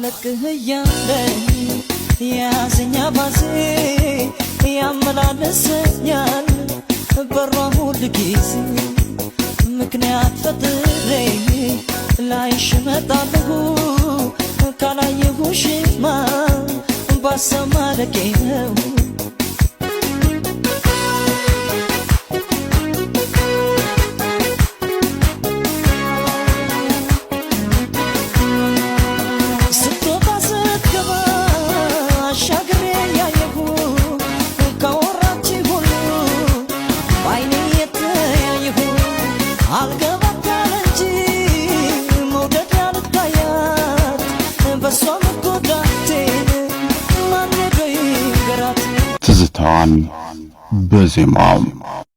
አለቅህ እያለኝ ያዘኛ ባዜ ያመላለሰኛል በሯ ሁል ጊዜ ምክንያት ፈጥሬ ላይሽ እመጣለሁ ካላየሁሽማ ባሰማለቄ ነው ትዝታዋን በዜማው